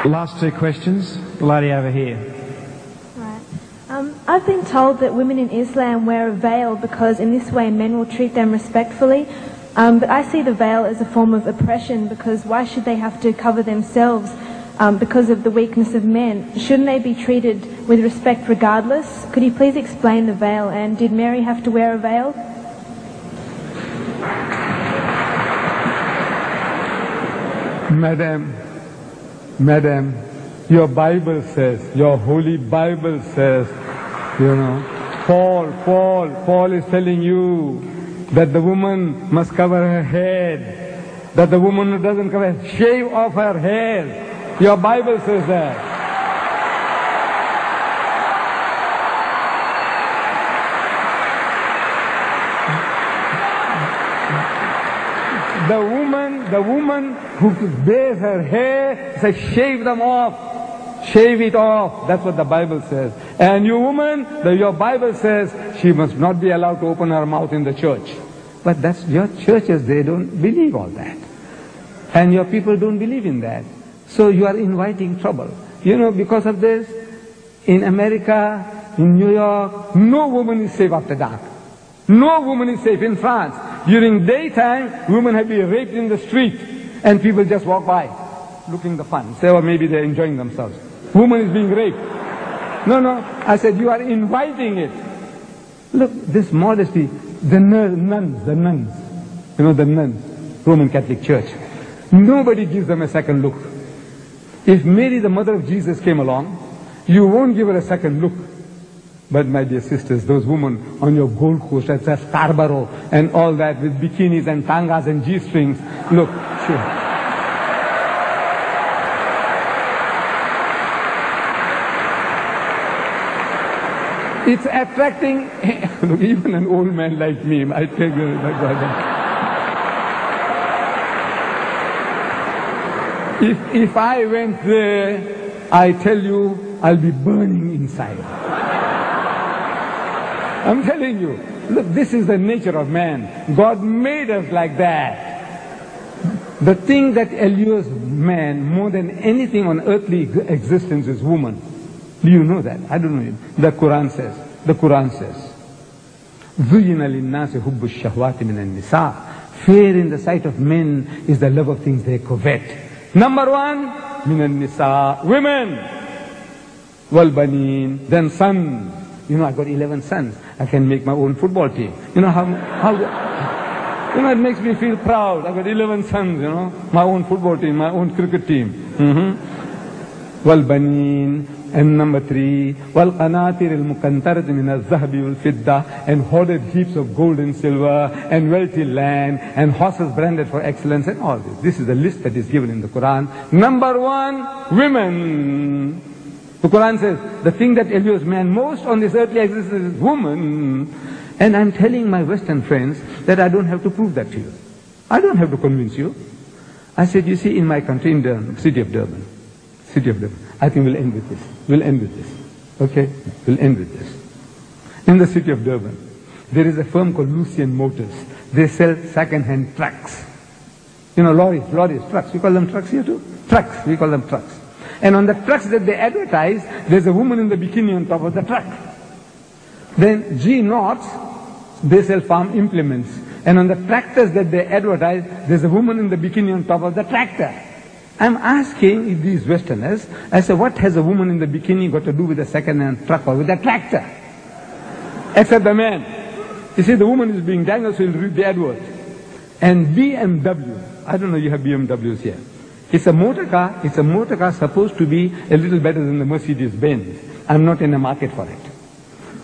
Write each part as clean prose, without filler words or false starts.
Last two questions. The lady over here. Right. I've been told that women in Islam wear a veil because in this way men will treat them respectfully. But I see the veil as a form of oppression because why should they have to cover themselves because of the weakness of men? Shouldn't they be treated with respect regardless? Could you please explain the veil, and did Mary have to wear a veil? Madam, your Bible says, your holy Bible says, Paul is telling you that the woman must cover her head, that the woman who doesn't cover, shave off her hair. Your Bible says that. The woman who bears her hair says shave them off. Shave it off. That's what the Bible says. And you woman, your Bible says she must not be allowed to open her mouth in the church. But that's your churches, they don't believe all that. And your people don't believe in that. So you are inviting trouble. Because of this, in America, in New York, no woman is safe after dark. No woman is safe. In France, during daytime, women have been raped in the street, and people just walk by, looking the fun. Say, or maybe they're enjoying themselves. Woman is being raped. No. I said, you are inviting it. Look, this modesty, the nuns, the nuns, Roman Catholic Church. Nobody gives them a second look. If Mary, the mother of Jesus, came along, you won't give her a second look. But my dear sisters, those women on your Gold Coast at Scarborough and all that with bikinis and tangas and G-strings, look, sure. It's attracting, look, even an old man like me, I tell you, my brother. If I went there, I tell you, I'll be burning inside. I'm telling you, look, this is the nature of man. God made us like that. The thing that allures man more than anything on earthly existence is woman. Do you know that? I don't know. The Quran says, زُيِّنَ لِلنَّاسِ حُبُّ الشَّهْوَاتِ مِنَ النِّسَاءِ. Fear in the sight of men is the love of things they covet. Number one, مِنَ النِّسَاءِ, women. وَالْبَنِينَ, then sons. I got 11 sons. I can make my own football team. It makes me feel proud. I got 11 sons, my own football team, my own cricket team. Wal-banin. And number 3, wal-qanatir al-muqantarat min al-zahabi wal-fidda, and hoarded heaps of gold and silver, and wealthy land, and horses branded for excellence, and all this. This is the list that is given in the Quran. Number 1, women. The Quran says, the thing that allures man most on this earthly existence is woman. And I'm telling my Western friends that I don't have to prove that to you. I don't have to convince you. I said, you see, in my country, in the city of Durban, I think we'll end with this. Okay? We'll end with this. In the city of Durban, there is a firm called Lucian Motors. They sell second-hand trucks. Lorries, trucks. We call them trucks here too? Trucks, we call them trucks. And on the trucks that they advertise, there's a woman in the bikini on top of the truck. Then G-Knots, they sell farm implements. And on the tractors that they advertise, there's a woman in the bikini on top of the tractor. I'm asking these Westerners, I say, what has a woman in the bikini got to do with a second-hand truck or with a tractor? Except the man. You see, the woman is being dangled, so he'll read the advert. And BMW, I don't know, you have BMWs here. It's a motor car supposed to be a little better than the Mercedes-Benz. I'm not in the market for it.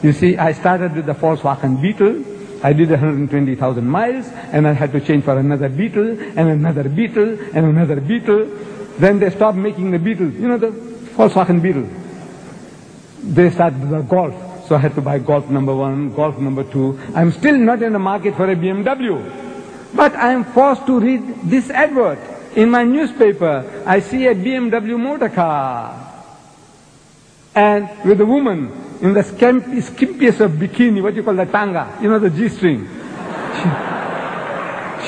You see, I started with the Volkswagen Beetle. I did 120,000 miles, and I had to change for another Beetle, and another Beetle, and another Beetle. Then they stopped making the Beetle. The Volkswagen Beetle. They started the Golf. So I had to buy Golf number 1, Golf number 2. I'm still not in the market for a BMW. But I am forced to read this advert. In my newspaper, I see a BMW motor car. And with a woman in the skimpiest of bikini, what you call the tanga, the G-string.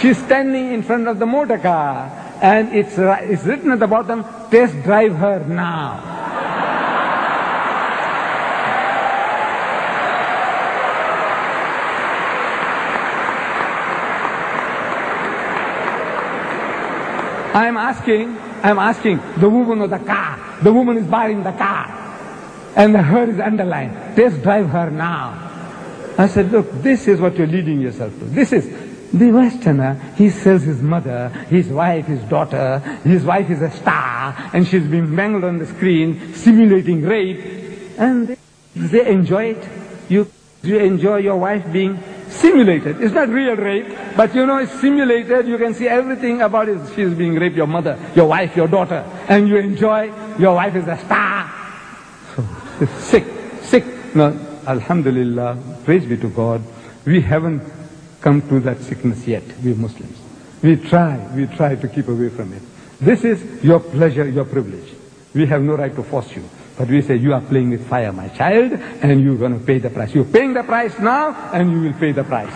She's standing in front of the motor car. And it's written at the bottom, test drive her now. I'm asking the woman of the car. The woman is buying the car. And the her is underlined. Test drive her now. I said, look, this is what you're leading yourself to. This is the Westerner. He sells his mother, his wife, his daughter. His wife is a star, and she's being mangled on the screen, simulating rape. And they enjoy it. You enjoy your wife being simulated. It's not real rape, but you know it's simulated. You can see everything about it. She's being raped, your mother, your wife, your daughter. And you enjoy, your wife is a star. So, it's sick. Now, alhamdulillah, praise be to God, we haven't come to that sickness yet, we Muslims. We try to keep away from it. This is your pleasure, your privilege. We have no right to force you. But we say, you are playing with fire, my child, and you're going to pay the price. You're paying the price now, and you will pay the price.